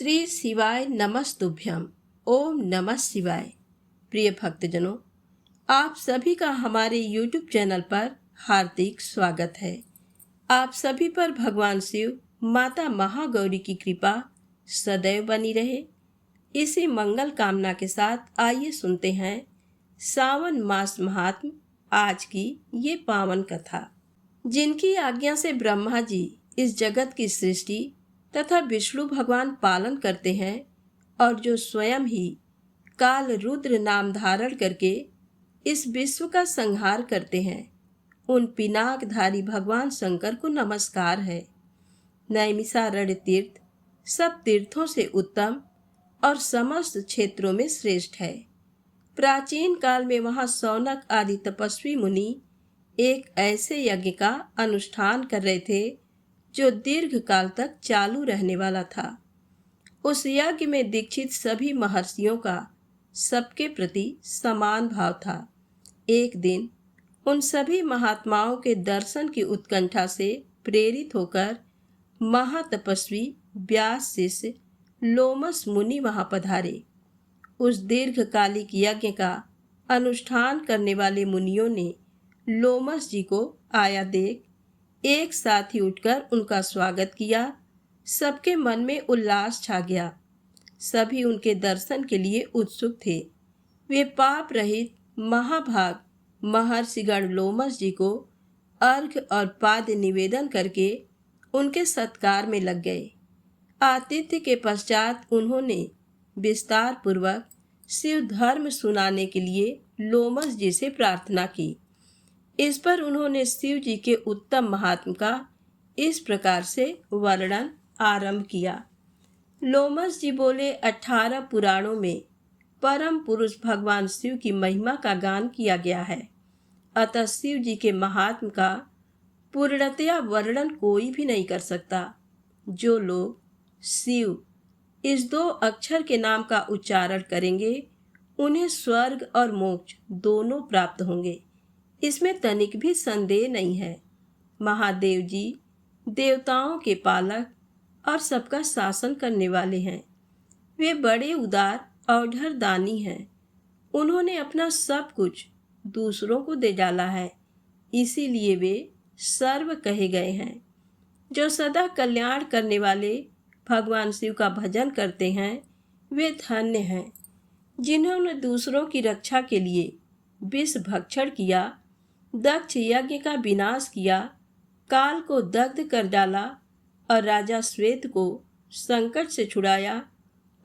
श्री शिवाय नमस्तुभ्यम। ओम नमः शिवाय। प्रिय भक्तजनों, आप सभी का हमारे YouTube चैनल पर हार्दिक स्वागत है। आप सभी पर भगवान शिव, माता महागौरी की कृपा सदैव बनी रहे, इसी मंगल कामना के साथ आइए सुनते हैं सावन मास महात्म आज की ये पावन कथा। जिनकी आज्ञा से ब्रह्मा जी इस जगत की सृष्टि तथा विष्णु भगवान पालन करते हैं और जो स्वयं ही काल रुद्र नाम धारण करके इस विश्व का संहार करते हैं, उन पिनाकधारी भगवान शंकर को नमस्कार है। नैमिषारण्य तीर्थ सब तीर्थों से उत्तम और समस्त क्षेत्रों में श्रेष्ठ है। प्राचीन काल में वहाँ शौनक आदि तपस्वी मुनि एक ऐसे यज्ञ का अनुष्ठान कर रहे थे जो दीर्घ काल तक चालू रहने वाला था। उस यज्ञ में दीक्षित सभी महर्षियों का सबके प्रति समान भाव था। एक दिन उन सभी महात्माओं के दर्शन की उत्कंठा से प्रेरित होकर महातपस्वी व्यास शिष्य लोमस मुनि वहां पधारे। उस दीर्घकालिक यज्ञ का अनुष्ठान करने वाले मुनियों ने लोमस जी को आया देख एक साथ ही उठकर उनका स्वागत किया। सबके मन में उल्लास छा गया। सभी उनके दर्शन के लिए उत्सुक थे। वे पाप रहित महाभाग महर्षिगण लोमस जी को अर्घ्य और पाद्य निवेदन करके उनके सत्कार में लग गए। आतिथ्य के पश्चात उन्होंने विस्तार पूर्वक शिव धर्म सुनाने के लिए लोमस जी से प्रार्थना की। इस पर उन्होंने शिव जी के उत्तम महात्म का इस प्रकार से वर्णन आरंभ किया। लोमस जी बोले, 18 पुराणों में परम पुरुष भगवान शिव की महिमा का गान किया गया है, अतः शिव जी के महात्म का पूर्णतया वर्णन कोई भी नहीं कर सकता। जो लोग शिव इस 2 अक्षर के नाम का उच्चारण करेंगे उन्हें स्वर्ग और मोक्ष दोनों प्राप्त होंगे, इसमें तनिक भी संदेह नहीं है। महादेव जी देवताओं के पालक और सबका शासन करने वाले हैं। वे बड़े उदार और औढ़रदानी हैं। उन्होंने अपना सब कुछ दूसरों को दे डाला है, इसीलिए वे सर्व कहे गए हैं। जो सदा कल्याण करने वाले भगवान शिव का भजन करते हैं वे धन्य हैं। जिन्होंने दूसरों की रक्षा के लिए विष भक्षण किया, दक्ष यज्ञ का विनाश किया, काल को दग्ध कर डाला और राजा श्वेत को संकट से छुड़ाया,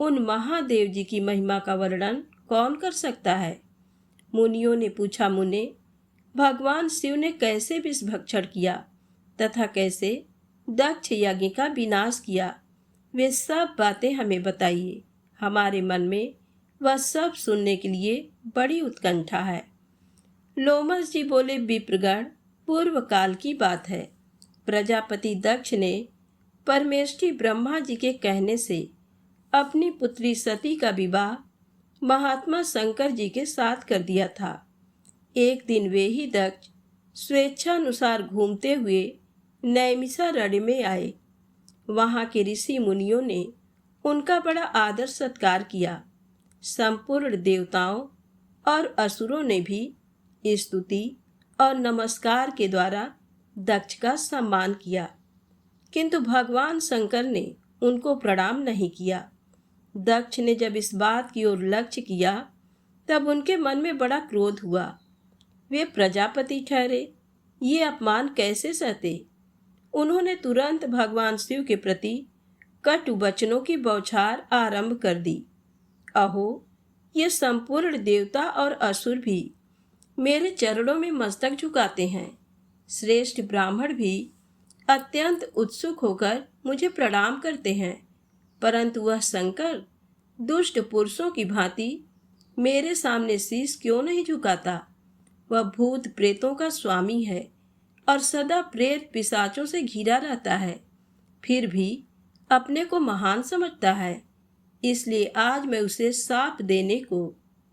उन महादेव जी की महिमा का वर्णन कौन कर सकता है। मुनियों ने पूछा, मुने, भगवान शिव ने कैसे विष भक्षण किया तथा कैसे दक्ष यज्ञ का विनाश किया, वे सब बातें हमें बताइए। हमारे मन में वह सब सुनने के लिए बड़ी उत्कंठा है। लोमस जी बोले, विप्रगण, पूर्व काल की बात है। प्रजापति दक्ष ने परमेष्ठी ब्रह्मा जी के कहने से अपनी पुत्री सती का विवाह महात्मा शंकर जी के साथ कर दिया था। एक दिन वे ही दक्ष स्वेच्छानुसार घूमते हुए नैमिषारण्य में आए। वहाँ के ऋषि मुनियों ने उनका बड़ा आदर सत्कार किया। संपूर्ण देवताओं और असुरों ने भी स्तुति और नमस्कार के द्वारा दक्ष का सम्मान किया, किंतु भगवान शंकर ने उनको प्रणाम नहीं किया। दक्ष ने जब इस बात की ओर लक्ष्य किया तब उनके मन में बड़ा क्रोध हुआ। वे प्रजापति ठहरे, ये अपमान कैसे सहते। उन्होंने तुरंत भगवान शिव के प्रति कटु वचनों की बौछार आरंभ कर दी। अहो, ये संपूर्ण देवता और असुर भी मेरे चरणों में मस्तक झुकाते हैं। श्रेष्ठ ब्राह्मण भी अत्यंत उत्सुक होकर मुझे प्रणाम करते हैं, परंतु वह शंकर दुष्ट पुरुषों की भांति मेरे सामने शीश क्यों नहीं झुकाता। वह भूत प्रेतों का स्वामी है और सदा प्रेत पिशाचों से घिरा रहता है, फिर भी अपने को महान समझता है। इसलिए आज मैं उसे शाप देने को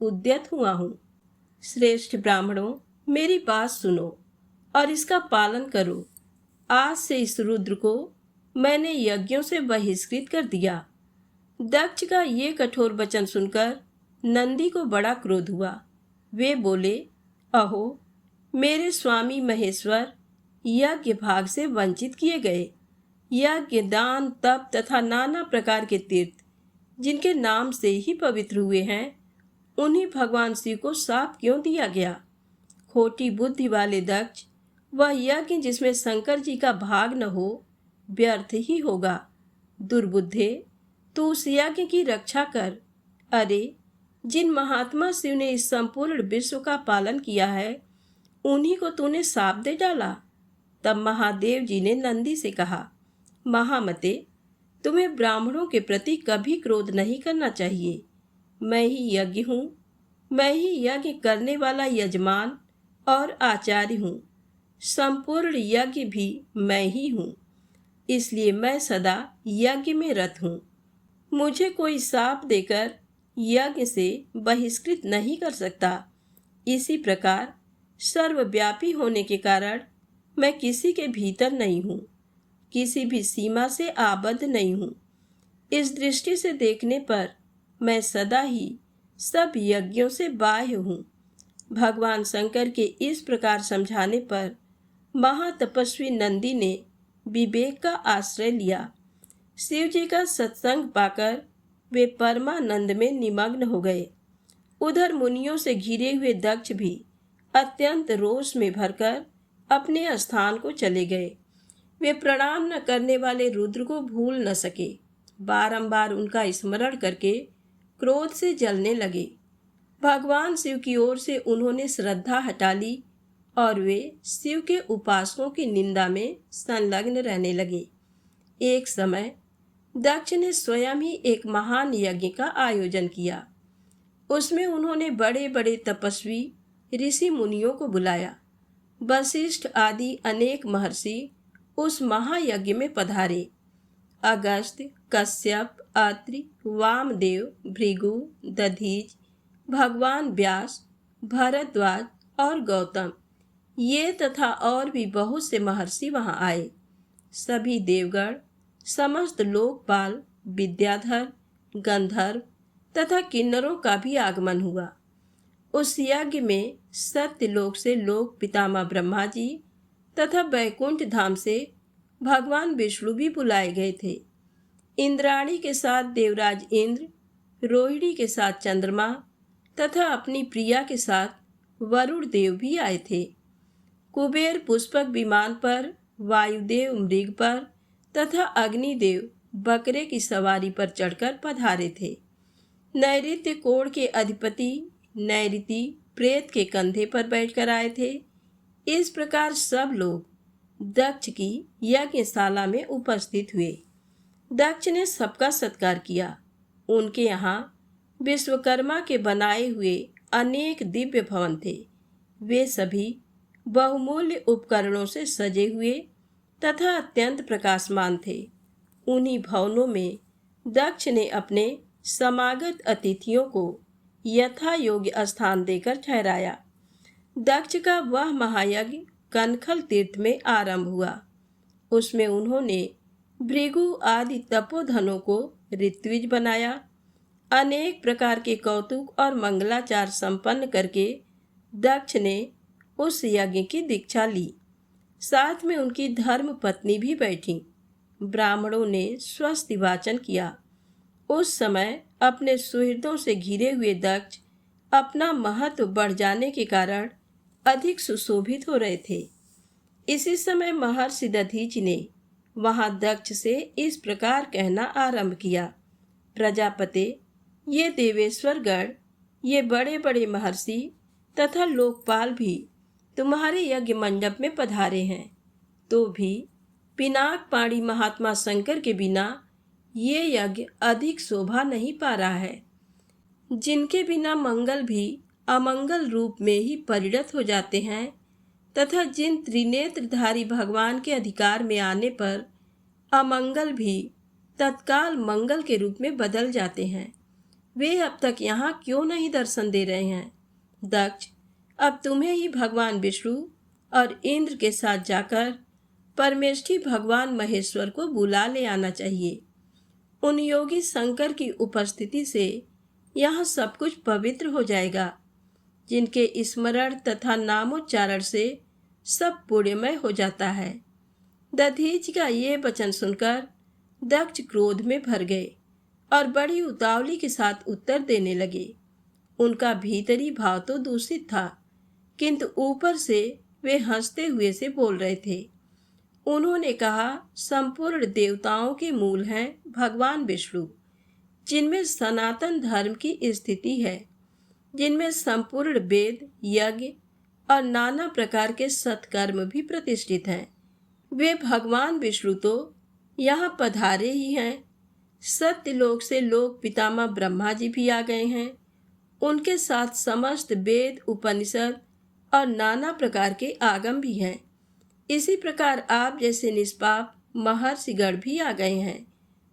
उद्यत हुआ हूँ। श्रेष्ठ ब्राह्मणों, मेरी बात सुनो और इसका पालन करो। आज से इस रुद्र को मैंने यज्ञों से बहिष्कृत कर दिया। दक्ष का ये कठोर वचन सुनकर नंदी को बड़ा क्रोध हुआ। वे बोले, अहो, मेरे स्वामी महेश्वर यज्ञ भाग से वंचित किए गए। यज्ञ, दान, तप तथा नाना प्रकार के तीर्थ जिनके नाम से ही पवित्र हुए हैं, उन्हीं भगवान शिव को शाप क्यों दिया गया? खोटी बुद्धि वाले दक्ष, वह यज्ञ जिसमें शंकर जी का भाग न हो व्यर्थ ही होगा। दुर्बुद्धे, तू उस यज्ञ की रक्षा कर। अरे, जिन महात्मा शिव ने इस संपूर्ण विश्व का पालन किया है, उन्हीं को तूने शाप दे डाला। तब महादेव जी ने नंदी से कहा, महामते, तुम्हें ब्राह्मणों के प्रति कभी क्रोध नहीं करना चाहिए। मैं ही यज्ञ हूँ, मैं ही यज्ञ करने वाला यजमान और आचार्य हूँ। संपूर्ण यज्ञ भी मैं ही हूँ, इसलिए मैं सदा यज्ञ में रत हूँ। मुझे कोई शाप देकर यज्ञ से बहिष्कृत नहीं कर सकता। इसी प्रकार सर्वव्यापी होने के कारण मैं किसी के भीतर नहीं हूँ, किसी भी सीमा से आबद्ध नहीं हूँ। इस दृष्टि से देखने पर मैं सदा ही सब यज्ञों से बाह्य हूँ। भगवान शंकर के इस प्रकार समझाने पर महातपस्वी नंदी ने विवेक का आश्रय लिया। शिव जी का सत्संग पाकर वे परमानंद में निमग्न हो गए। उधर मुनियों से घिरे हुए दक्ष भी अत्यंत रोष में भरकर अपने स्थान को चले गए। वे प्रणाम न करने वाले रुद्र को भूल न सके। बारंबार उनका स्मरण करके क्रोध से जलने लगे। भगवान शिव की ओर से उन्होंने श्रद्धा हटा ली और वे शिव के उपासकों की निंदा में संलग्न रहने लगे। एक समय दक्ष ने स्वयं ही एक महान यज्ञ का आयोजन किया। उसमें उन्होंने बड़े बड़े तपस्वी ऋषि मुनियों को बुलाया। वशिष्ठ आदि अनेक महर्षि उस महायज्ञ में पधारे। अगस्त्य, कश्यप, अत्रि, वामदेव, भृगु, दधीच, भगवान व्यास, भरद्वाज और गौतम, ये तथा और भी बहुत से महर्षि वहां आए। सभी देवगण, समस्त लोकपाल, विद्याधर, गंधर्व तथा किन्नरों का भी आगमन हुआ। उस यज्ञ में सत्यलोक से लोक पितामह ब्रह्मा जी तथा वैकुंठ धाम से भगवान विष्णु भी बुलाए गए थे। इंद्राणी के साथ देवराज इंद्र, रोहिणी के साथ चंद्रमा तथा अपनी प्रिया के साथ वरुण देव भी आए थे। कुबेर पुष्पक विमान पर, वायुदेव मृग पर तथा अग्निदेव बकरे की सवारी पर चढ़कर पधारे थे। नैऋत्य कोण के अधिपति नैऋति प्रेत के कंधे पर बैठकर आए थे। इस प्रकार सब लोग दक्ष की यज्ञशाला में उपस्थित हुए। दक्ष ने सबका सत्कार किया। उनके यहाँ विश्वकर्मा के बनाए हुए अनेक दिव्य भवन थे। वे सभी बहुमूल्य उपकरणों से सजे हुए तथा अत्यंत प्रकाशमान थे। उन्हीं भवनों में दक्ष ने अपने समागत अतिथियों को यथा योग्य स्थान देकर ठहराया। दक्ष का वह महायज्ञ कनखल तीर्थ में आरंभ हुआ। उसमें उन्होंने भृगु आदि तपोधनों को ऋत्विज बनाया। अनेक प्रकार के कौतुक और मंगलाचार संपन्न करके दक्ष ने उस यज्ञ की दीक्षा ली। साथ में उनकी धर्म पत्नी भी बैठी। ब्राह्मणों ने स्वस्ति वाचन किया। उस समय अपने सुहृदों से घिरे हुए दक्ष अपना महत्व बढ़ जाने के कारण अधिक सुशोभित हो रहे थे। इसी समय महर्षि दधीच ने वहां दक्ष से इस प्रकार कहना आरंभ किया, प्रजापते, ये देवेश्वर गण, ये बड़े बड़े महर्षि तथा लोकपाल भी तुम्हारे यज्ञ मंडप में पधारे हैं, तो भी पिनाक पाणी महात्मा शंकर के बिना ये यज्ञ अधिक शोभा नहीं पा रहा है। जिनके बिना मंगल भी अमंगल रूप में ही परिणत हो जाते हैं तथा जिन त्रिनेत्रधारी भगवान के अधिकार में आने पर अमंगल भी तत्काल मंगल के रूप में बदल जाते हैं, वे अब तक यहाँ क्यों नहीं दर्शन दे रहे हैं? दक्ष, अब तुम्हें ही भगवान विष्णु और इंद्र के साथ जाकर परमेष्ठी भगवान महेश्वर को बुला ले आना चाहिए उन योगी शंकर की उपस्थिति से यहाँ सब कुछ पवित्र हो जाएगा, जिनके स्मरण तथा नामोच्चारण से सब पुण्यमय हो जाता है। दधीच का ये वचन सुनकर दक्ष क्रोध में भर गए और बड़ी उतावली के साथ उत्तर देने लगे। उनका भीतरी भाव तो दूषित था, किंतु ऊपर से वे हंसते हुए से बोल रहे थे। उन्होंने कहा, संपूर्ण देवताओं के मूल हैं भगवान विष्णु, जिनमें सनातन धर्म की स्थिति है, जिनमें संपूर्ण वेद, यज्ञ और नाना प्रकार के सत्कर्म भी प्रतिष्ठित हैं। वे भगवान विष्णु तो यहाँ पधारे ही हैं। सत्यलोक से लोक पितामह ब्रह्मा जी भी आ गए हैं। उनके साथ समस्त वेद, उपनिषद और नाना प्रकार के आगम भी हैं। इसी प्रकार आप जैसे निष्पाप महर्षिगण भी आ गए हैं।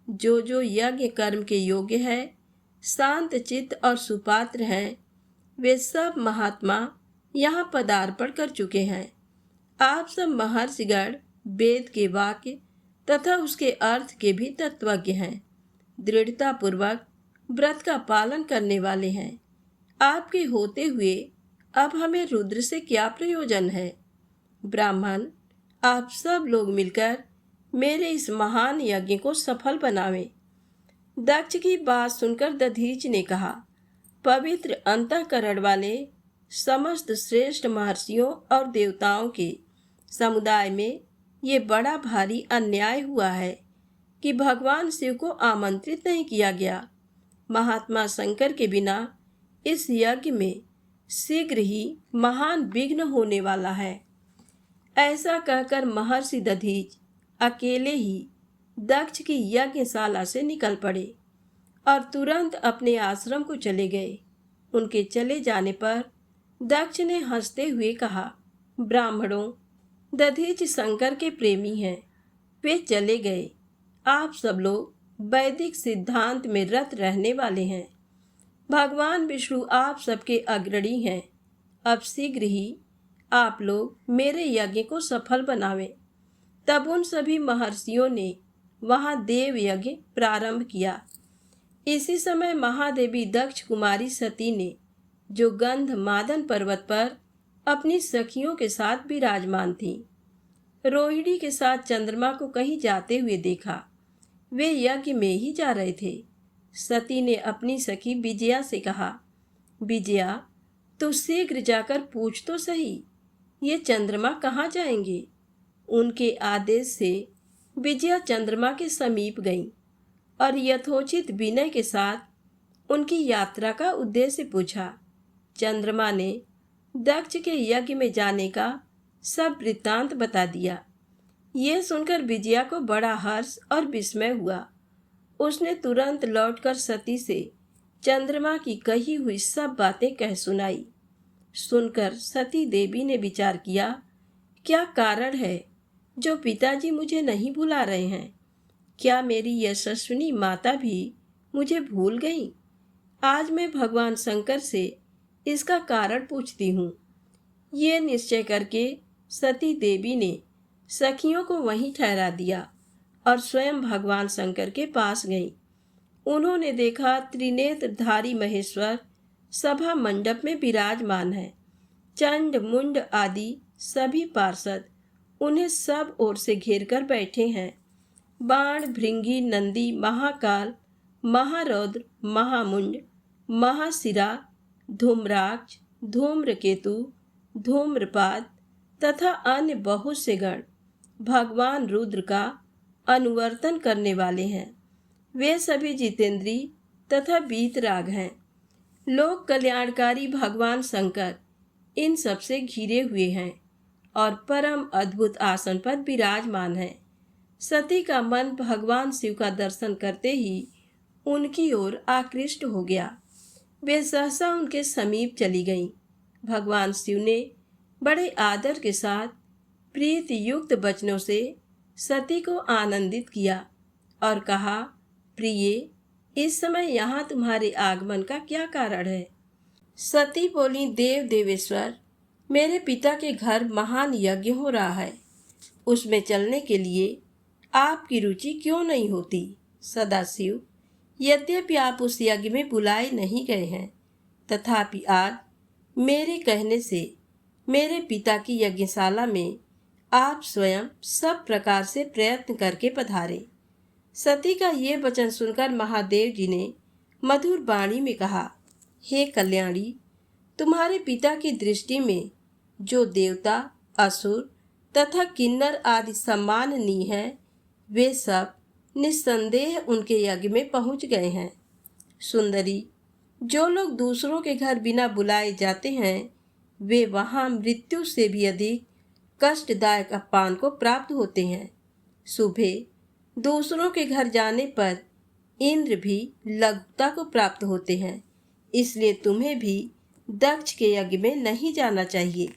जो यज्ञ कर्म के योग्य है, शांत चित्त और सुपात्र हैं, वे सब महात्मा यहाँ पदार्पण कर चुके हैं। आप सब महर्षिगण वेद के वाक्य तथा उसके अर्थ के भी तत्वज्ञ हैं। दृढ़ता पूर्वक व्रत का पालन करने वाले हैं। आपके होते हुए अब हमें रुद्र से क्या प्रयोजन है? ब्राह्मण, आप सब लोग मिलकर मेरे इस महान यज्ञ को सफल बनावें। दक्ष की बात सुनकर दधीच ने कहा, पवित्र अंतःकरण वाले समस्त श्रेष्ठ महर्षियों और देवताओं के समुदाय में ये बड़ा भारी अन्याय हुआ है कि भगवान शिव को आमंत्रित नहीं किया गया। महात्मा शंकर के बिना इस यज्ञ में शीघ्र ही महान विघ्न होने वाला है। ऐसा कहकर महर्षि दधीच अकेले ही दक्ष की यज्ञशाला से निकल पड़े और तुरंत अपने आश्रम को चले गए। उनके चले जाने पर दक्ष ने हंसते हुए कहा, ब्राह्मणों, दधीच शंकर के प्रेमी हैं, वे चले गए। आप सब लोग वैदिक सिद्धांत में रत रहने वाले हैं। भगवान विष्णु आप सबके अग्रणी हैं। अब शीघ्र ही आप लोग मेरे यज्ञ को सफल बनावें। तब उन सभी महर्षियों ने वहाँ देव यज्ञ प्रारंभ किया। इसी समय महादेवी दक्ष कुमारी सती ने, जो गंध मादन पर्वत पर अपनी सखियों के साथ विराजमान थी, रोहिणी के साथ चंद्रमा को कहीं जाते हुए देखा। वे यज्ञ में ही जा रहे थे। सती ने अपनी सखी विजया से कहा, विजया, तू शीघ्र जाकर पूछ तो सही, ये चंद्रमा कहाँ जाएंगे? उनके आदेश से विजया चंद्रमा के समीप गई और यथोचित विनय के साथ उनकी यात्रा का उद्देश्य पूछा। चंद्रमा ने दक्ष के यज्ञ में जाने का सब वृत्तांत बता दिया। ये सुनकर विजया को बड़ा हर्ष और विस्मय हुआ। उसने तुरंत लौटकर सती से चंद्रमा की कही हुई सब बातें कह सुनाई। सुनकर सती देवी ने विचार किया, क्या कारण है जो पिताजी मुझे नहीं भुला रहे हैं? क्या मेरी यशस्विनी माता भी मुझे भूल गई? आज मैं भगवान शंकर से इसका कारण पूछती हूँ। ये निश्चय करके सती देवी ने सखियों को वहीं ठहरा दिया और स्वयं भगवान शंकर के पास गई। उन्होंने देखा त्रिनेत्रधारी महेश्वर सभा मंडप में विराजमान है। चंड मुंड आदि सभी पार्षद उन्हें सब ओर से घेर कर बैठे हैं। बाण, भृंगी, नंदी, महाकाल, महारौद्र, महामुंड, महाशिरा, धूम्राक्ष, धूम्रकेतु, धूम्रपाद तथा अन्य बहुत से गण भगवान रुद्र का अनुवर्तन करने वाले हैं। वे सभी जितेंद्री तथा वीतराग हैं। लोक कल्याणकारी भगवान शंकर इन सबसे घिरे हुए हैं और परम अद्भुत आसन पर विराजमान है। सती का मन भगवान शिव का दर्शन करते ही उनकी ओर आकृष्ट हो गया। वे सहसा उनके समीप चली गईं। भगवान शिव ने बड़े आदर के साथ प्रीति युक्त वचनों से सती को आनंदित किया और कहा, प्रिय, इस समय यहाँ तुम्हारे आगमन का क्या कारण है? सती बोली, देव देवेश्वर, मेरे पिता के घर महान यज्ञ हो रहा है। उसमें चलने के लिए आपकी रुचि क्यों नहीं होती? सदाशिव, यद्यपि आप उस यज्ञ में बुलाए नहीं गए हैं, तथापि आज मेरे कहने से मेरे पिता की यज्ञशाला में आप स्वयं सब प्रकार से प्रयत्न करके पधारे। सती का ये वचन सुनकर महादेव जी ने मधुर वाणी में कहा, हे कल्याणी, तुम्हारे पिता की दृष्टि में जो देवता, असुर तथा किन्नर आदि सम्माननीय हैं, वे सब निस्संदेह उनके यज्ञ में पहुंच गए हैं। सुंदरी, जो लोग दूसरों के घर बिना बुलाए जाते हैं, वे वहां मृत्यु से भी अधिक कष्टदायक अपमान को प्राप्त होते हैं। सुबह दूसरों के घर जाने पर इंद्र भी लघुता को प्राप्त होते हैं, इसलिए तुम्हें भी दक्ष के यज्ञ में नहीं जाना चाहिए।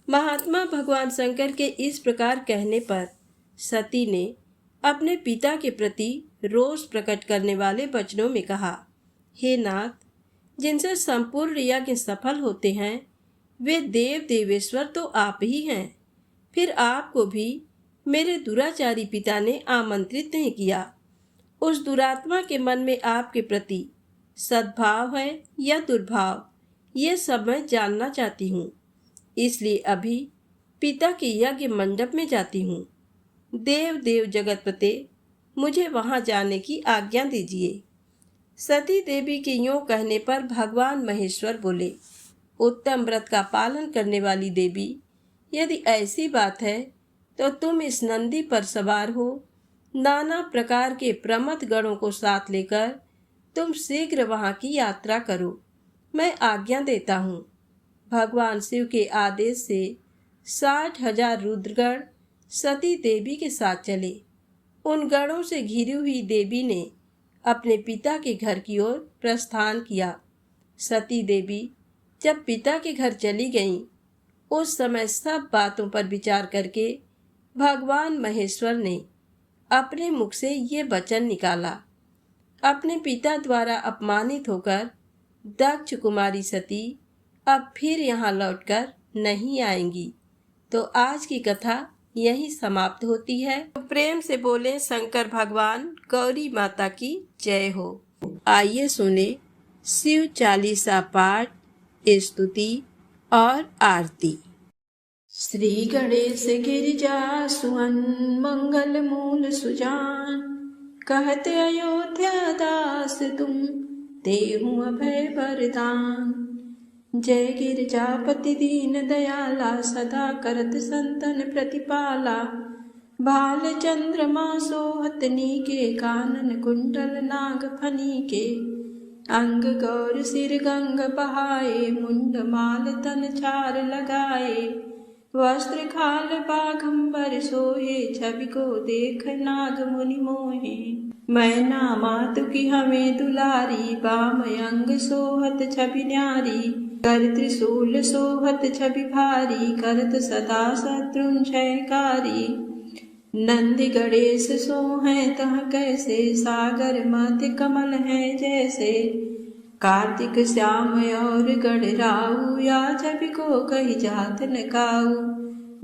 महात्मा भगवान शंकर के इस प्रकार कहने पर सती ने अपने पिता के प्रति रोष प्रकट करने वाले वचनों में कहा, हे नाथ, जिनसे संपूर्ण यज्ञ सफल होते हैं, वे देव देवेश्वर तो आप ही हैं। फिर आपको भी मेरे दुराचारी पिता ने आमंत्रित नहीं किया। उस दुरात्मा के मन में आपके प्रति सद्भाव है या दुर्भाव, ये सब मैं जानना चाहती हूँ। इसलिए अभी पिता के यज्ञ मंडप में जाती हूँ। देव देव जगतपते, मुझे वहाँ जाने की आज्ञा दीजिए। सती देवी के यूँ कहने पर भगवान महेश्वर बोले, उत्तम व्रत का पालन करने वाली देवी, यदि ऐसी बात है तो तुम इस नंदी पर सवार हो, नाना प्रकार के प्रमथ गणों को साथ लेकर तुम शीघ्र वहाँ की यात्रा करो। मैं आज्ञा देता हूँ। भगवान शिव के आदेश से 60,000 रुद्रगण सती देवी के साथ चले। उन गणों से घिरी हुई देवी ने अपने पिता के घर की ओर प्रस्थान किया। सती देवी जब पिता के घर चली गईं, उस समय सब बातों पर विचार करके भगवान महेश्वर ने अपने मुख से ये वचन निकाला, अपने पिता द्वारा अपमानित होकर दक्ष कुमारी सती अब फिर यहाँ लौटकर नहीं आएंगी। तो आज की कथा यही समाप्त होती है। तो प्रेम से बोले शंकर भगवान गौरी माता की जय हो। आइए सुने शिव चालीसा पाठ, स्तुति और आरती। श्री गणेश गिरिजा सुवन मंगल मूल सुजान, कहते अयोध्या दास तुम देहु अभय वरदान। जय गिरिजापति दीन दयाला, सदा करत संतन प्रतिपाला। भाल चंद्रमा सोहतनी के, कानन कुंडल नाग फनी के। अंग गौर सिर गंग बहाए, मुंड माल तन चार लगाए। वस्त्र खाल बाघंबर सोहे, छवि को देख नाग मुनि मोहे। मैना मातु की हमें दुलारी, बाम अंग सोहत छवि न्यारी। कर त्रिशूल सोहत छवि भारी, करत सदा शत्रुन क्षयकारी। नंदी गणेश सोहें तह कैसे, सागर मध्य कमल है जैसे। कार्तिक श्याम और गणराऊ, या छवि को कही जात न काऊ।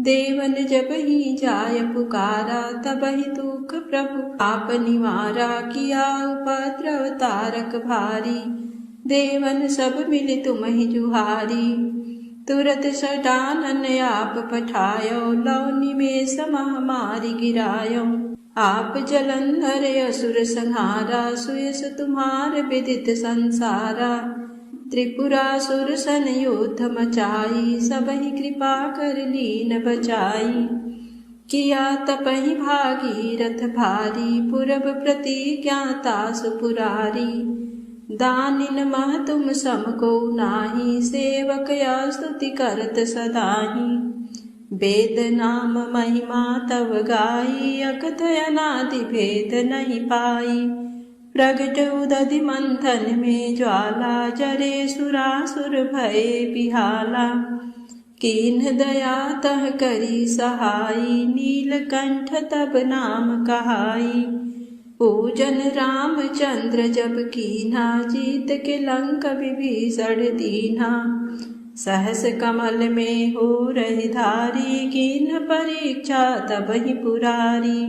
देवन जब ही जाय पुकारा, तब ही दुख प्रभु आप निवारा। किया उपद्रव तारक भारी, देवन सब मिले तुम ही जुहारी। तुरत सडानन आप पठायो, लौ निमेष महामारी गिरायो। आप जलंधर असुर संहारा, सुयस तुम्हार विदित संसारा। त्रिपुरासुर सन युद्ध मचाई, सबहि कृपा कर लीन बचाई। किया तपहि भागीरथ भारी, पूरब प्रतिज्ञाता सुपुरारी। दानिन मह तुम सम को नाही, सेवक या स्तुति करत सदाही। वेद नाम महिमा तव गाई, अकथय अनादि भेद नहीं पाई। प्रगट उदधि मंथन में ज्वाला, जरे सुरासुर भये बिहाला। कीन्ह दया तह करी सहाई, नीलकंठ तब नाम कहाई। पूजन रामचंद्र जब कीन्हा, जीत के लंक विभीषण दीन्हा। सहस कमल में हो रही धारी, कीन्ह परीक्षा तब ही पुरारी।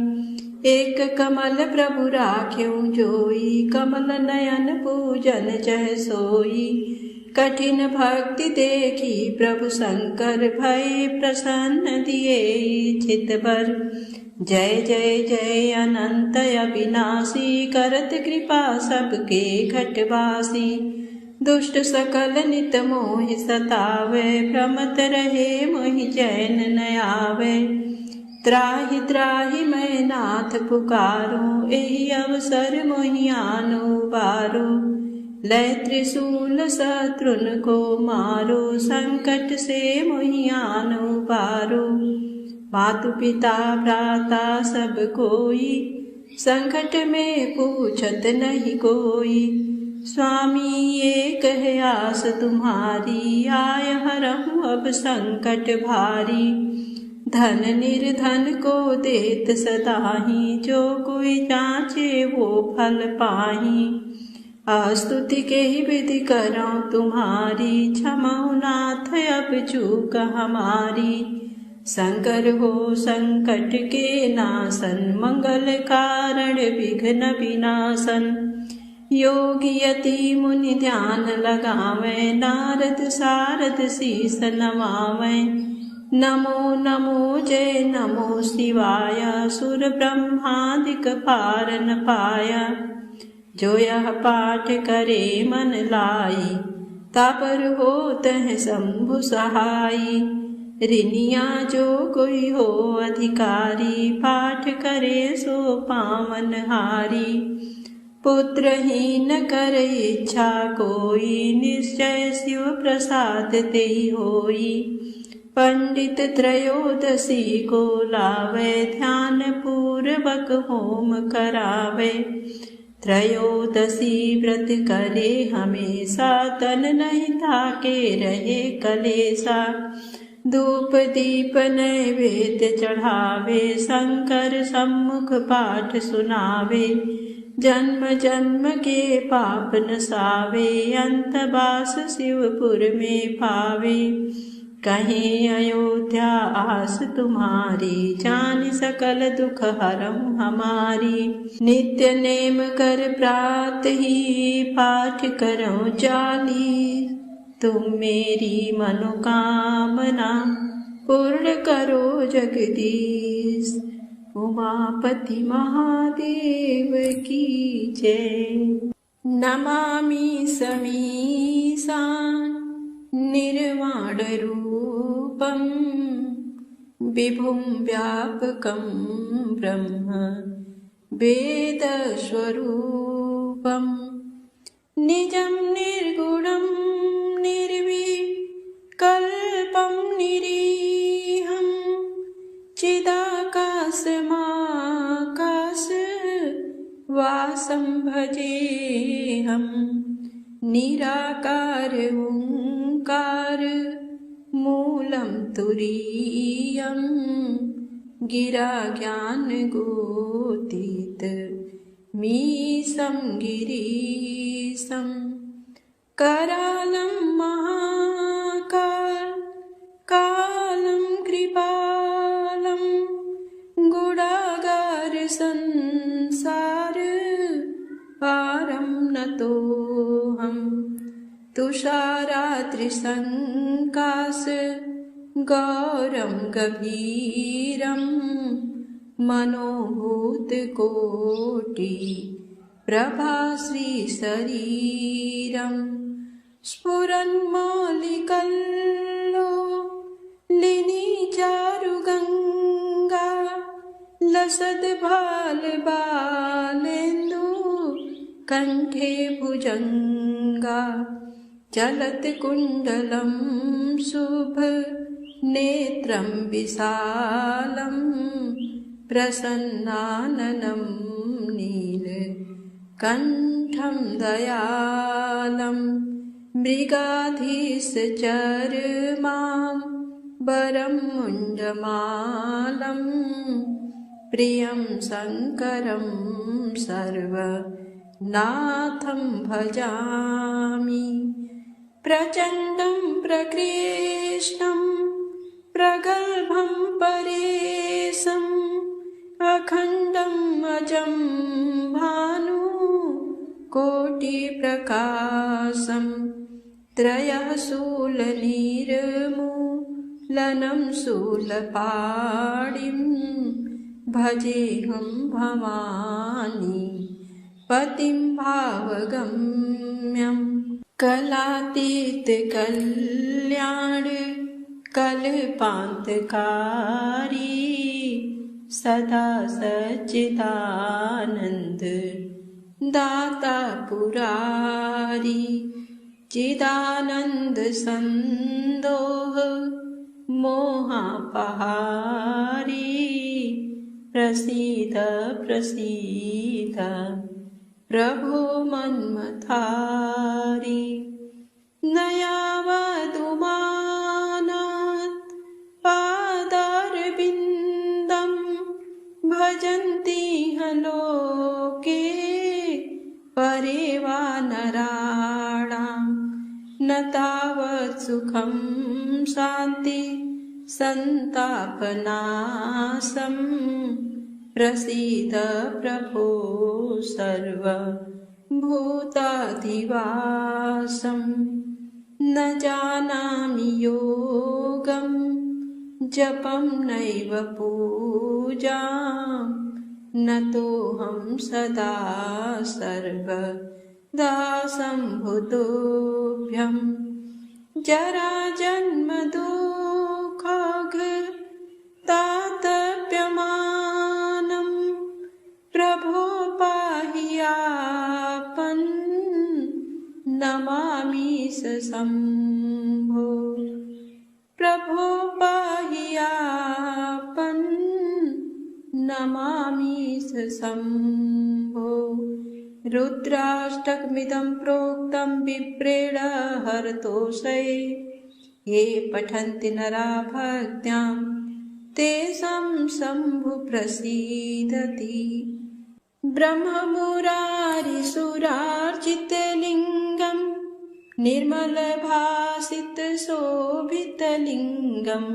एक कमल प्रभु राख्यऊ जोई, कमल नयन पूजन जह सोई। कठिन भक्ति देखी प्रभु शंकर, भय प्रसन्न दिए चित भर। जय जय जय अनंत अविनाशी, करत कृपा सबके घटवासी। दुष्ट सकल नित मोह सतावे, भ्रमत रहे मोहि चैन न आवे। त्राहि त्राहि मैं नाथ पुकारो, एहि अवसर मोहि आनो बारो। लय त्रिशूल शत्रुन को मारो, संकट से मोहि आनो बारो। मातु पिता भ्राता सब कोई, संकट में पूछत नहीं कोई। स्वामी ये कह आस तुम्हारी, आय हरहु अब संकट भारी। धन निर्धन को देत सदाही, जो कोई जांचे वो फल पाही। स्तुति के ही विधि करो तुम्हारी, क्षमाओ नाथ अब चूक हमारी। शंकर हो संकट के नाशन, मंगल कारण विघ्न विनाशन। योगी यति मुनि ध्यान लगावे, नारद सारद शीस नवावे। नमो नमो जय नमो शिवाय, सुर ब्रह्मादिक पार न पाया। जो यह पाठ करे मन लाई, तापर होत है शंभु सहाई। ऋनिया जो कोई हो अधिकारी, पाठ करे सो पावन हारी। पुत्रहीन कर इच्छा कोई, निश्चय शिव प्रसाद तेहि होई। पंडित त्रयोदशी को लावे, ध्यान पूर्वक होम करावे। त्रयोदशी व्रत करे हमेशा, तन नहीं ताके रहे कलेसा। धूप दीप नैवेद्य चढ़ावे, शंकर सम्मुख पाठ सुनावे। जन्म जन्म के पाप नसावे, अंत बास शिवपुर में पावे। कहीं अयोध्या आस तुम्हारी, जान सकल दुख हरम हमारी। नित्य नेम कर प्रात ही, पाठ करो चाली। तुम मेरी मनोकामना, पूर्ण करो जगदीश। उमापति महादेव की जय। नमामि समीशान निर्वाण रूपम, विभुं व्यापकं ब्रह्म वेद स्वरूपम। निजं निर्गुणं निर्विकल्पं निरीहं, चिदाकाशमाकाश वासं भजेऽहम्। निराकार ओंकार मूलं तुरीयं, गिरा ज्ञान गोतीत मीशं गिरीशं। करालं महाकाल कालं कृपालं, गुणागार संसार पारं नतोऽहम्। तुषारात्रिसङ्काश गौरं गभीरं, मनोभूतकोटि प्रभाश्री शरीरं। स्फुरन्मौलिकल्लो लिनी चारुगंगा, लसद्भाल बालेन्दु कंठे भुजंगा। चलत कुंडलं शुभ नेत्रं विशालं, प्रसन्नाननं नील कंठं दयालं। मृगाधीश चर्मां वरं मुण्डमालं, प्रियं शङ्करं सर्वनाथं भजामि। प्रचण्डं प्रकृष्णं प्रगल्भं परेशं, अखण्डम् अजं भानु कोटिप्रकाशम् त्रयः शूलनिर्मूलनं शूलपाणिं भजेऽहं भवानी पतिं भावगम्यं कलातीत कल्याण कल्पान्तकारी सदा सच्चिदानन्द दाता पुरारी चिदानन्द संदोह मोहापहारी प्रसीद प्रसीद प्रभो मन्मथारी नयावदुमानात् पादारविन्दं भजन्ति ह लोके परे वा नराणां न तावत् सुखं शान्ति सन्तापनाशं प्रसीद प्रभो सर्वभूताधिवासं न जानामि योगं जपं नैव पूजां नतोऽहं सदा सर्वदा सम्भुतोऽभ्यं जराजन्म दुःखाघातातप्यमानं प्रभो पाहि आपन् नमामि स शम्भो प्रभो पाहि आपन् नमामि स शम्भो रुद्राष्टकमिदं प्रोक्तं विप्रेण हरतोषे ये पठन्ति नरा भक्त्यां तेषां शम्भु प्रसीदति ब्रह्ममुरारिसुरार्चितलिङ्गं निर्मलभासितशोभितलिङ्गं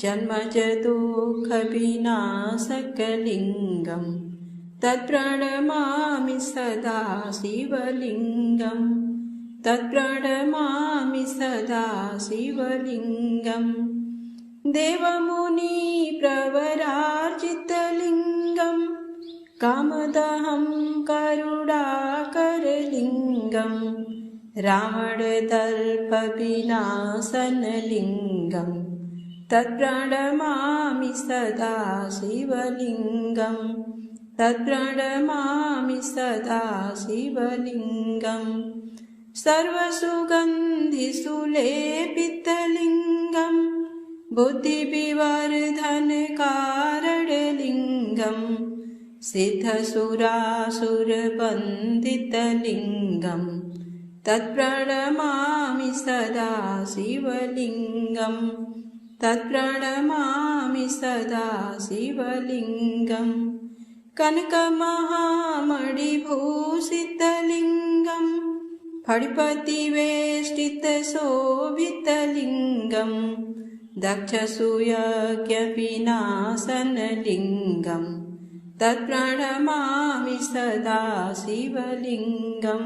जन्मजदुःखविनाशकलिङ्गं तत्प्रणमामि सदा शिवलिङ्गं तत्प्रणमामि सदा शिवलिङ्गं देवमुनिप्रवरार्जितलिङ्गं कामदहं करुणाकरलिङ्गं रावणदर्पविनाशनलिङ्गं तत्प्रणमामि सदा शिवलिङ्गं तत्प्रणमामि सदा शिवलिङ्गं सर्वसुगन्धिसुलेपितलिङ्गं बुद्धिविवर्धनकारणलिङ्गं सिद्धसुरासुरवन्दितलिङ्गं तत्प्रणमामि सदा शिवलिङ्गं तत्प्रणमामि सदा शिवलिङ्गं कनकमहामणिभूषितलिङ्गं फणिपतिवेष्टितशोभितलिङ्गं दक्षसूयज्ञविनाशनलिङ्गं तत्प्रणमामि सदा शिवलिङ्गं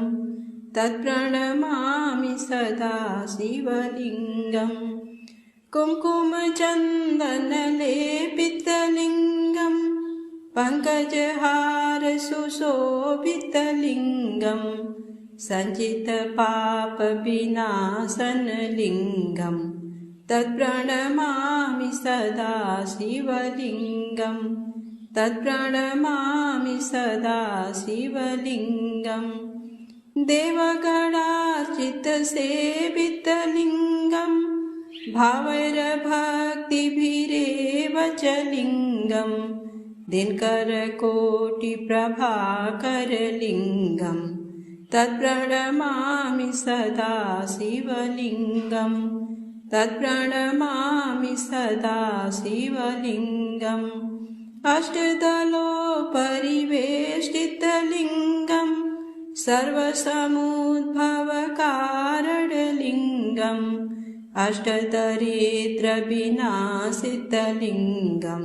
तत्प्रणमामि सदा शिवलिङ्गं कुङ्कुमचन्दनलेपितलिङ्गं पङ्कजहारसुशोभितलिङ्गं सञ्चितपापविनाशनलिङ्गं तत्प्रणमामि सदा शिवलिङ्गं तत्प्रणमामि सदा शिवलिङ्गं देवगणार्चितसेवितलिङ्गं भावैरभक्तिभिरेव च लिङ्गं दिनकरकोटिप्रभाकरलिङ्गं तत्प्रणमामि सदा शिवलिङ्गं तत्प्रणमामि सदा शिवलिङ्गं अष्टदलोपरिवेष्टितलिङ्गं सर्वसमुद्भवकारणलिङ्गं अष्टदरिद्रविनाशितलिङ्गं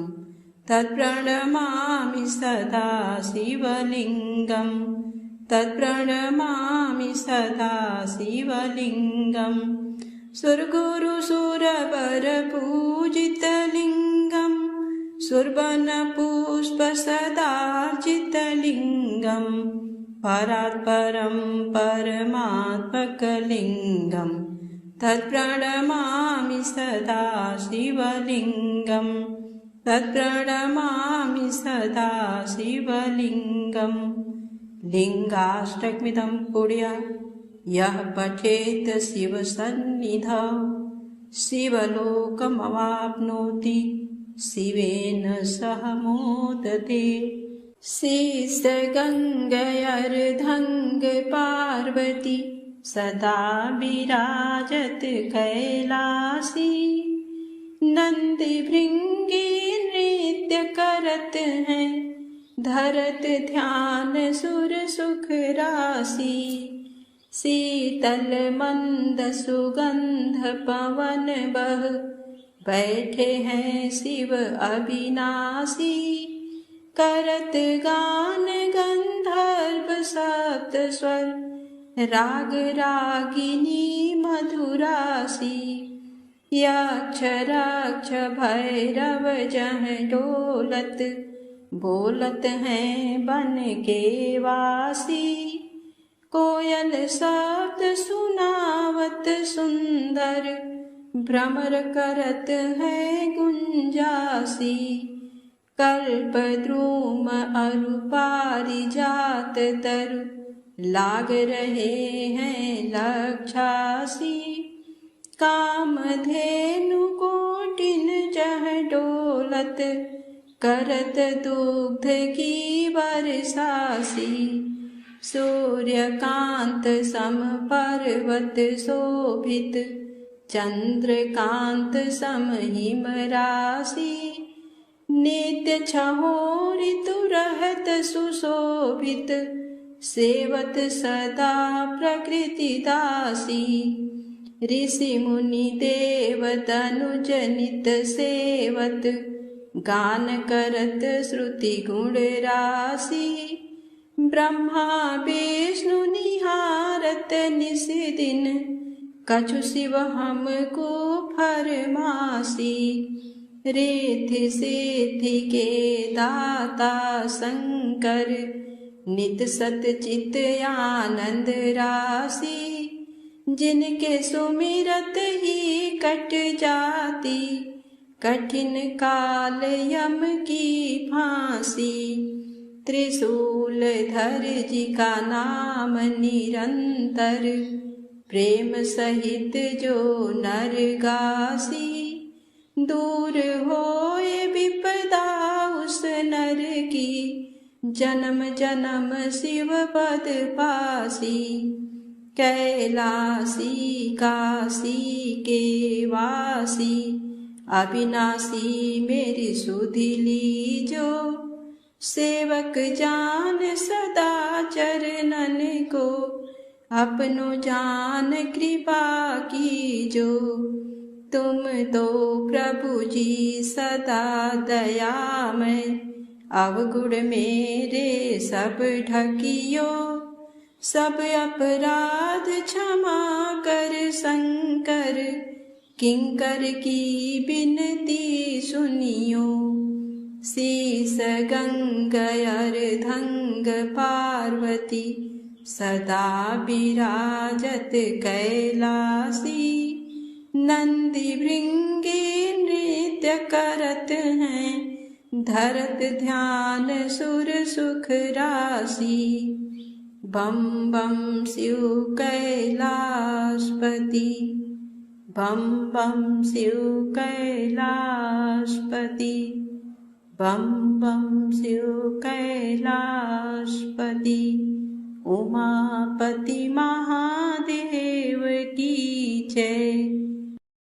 तत्प्रणमामि सदा शिवलिङ्गं तत्प्रणमामि सदा शिवलिङ्गं सुरगुरुसुरवरपूजितलिङ्गं सुरवनपुष्पसदार्जितलिङ्गं परात्परं परमात्मकलिङ्गं तत्प्रणमामि सदा शिवलिङ्गं तत्प्रणमामि सदा शिवलिङ्गं लिङ्गाष्टकमिदं पुण्य यः पठेत् शिवसन्निधौ शिवलोकमवाप्नोति शिवेन सह मोदते। शेषगङ्गयर्धङ्ग पार्वती सदा विराजत कैलासी नंदी भृंगी नृत्य करत हैं धरत ध्यान सुर सुख राशि शीतल मंद सुगंध पवन बह बैठे हैं शिव अविनाशी करत गान गंधर्व सप्त स्वर राग रागिनी मधुरासी यक्ष राक्ष भैरव जह डोलत बोलत हैं बन के वासी कोयल शब्द सुनावत सुंदर भ्रमर करत है गुंजासी कल्पद्रुम अरु पारिजात तरु लाग रहे हैं लक्षासी कामधेनु कोटिन जह डोलत करत दुग्ध की वर्षासी सूर्यकांत सम पर्वत शोभित चंद्रकांत सम हिम राशि नित्य छहो ऋतु रहत सुशोभित सेवत सदा प्रकृति दासी ऋषि मुनि देव तनुज नित सेवत गान करत श्रुति गुण राशि ब्रह्मा विष्णु निहारत निस दिन कछु शिव हमको फरमासी रिद्धि सिद्धि के दाता शंकर नित सत चित आनंद राशि जिनके सुमिरत ही कट जाती कठिन काल यम की फांसी त्रिशूल धर जी का नाम निरंतर प्रेम सहित जो नर गासी दूर होए विपदा उस नर की जन्म जन्म शिव पद पासी कैलासी काशी के वासी अविनाशी मेरी सुधि लीजो सेवक जान सदा चरणन को अपनो जान कृपा कीजो तुम तो प्रभु जी सदा दयामय अवगुण मेरे सब ढकियो सब अपराध क्षमा कर शंकर किंकर की बिनती सुनियो शीस गंगयर धंग पार्वती सदा विराजत कैलासी नंदी भृंगी नृत्य करत हैं धरत ध्यान सुर सुख राशि बम बम शिव कैलाशपति बम बम शिव कैलाशपति बम बम शिव कैलाशपति उमापति महादेव की जय।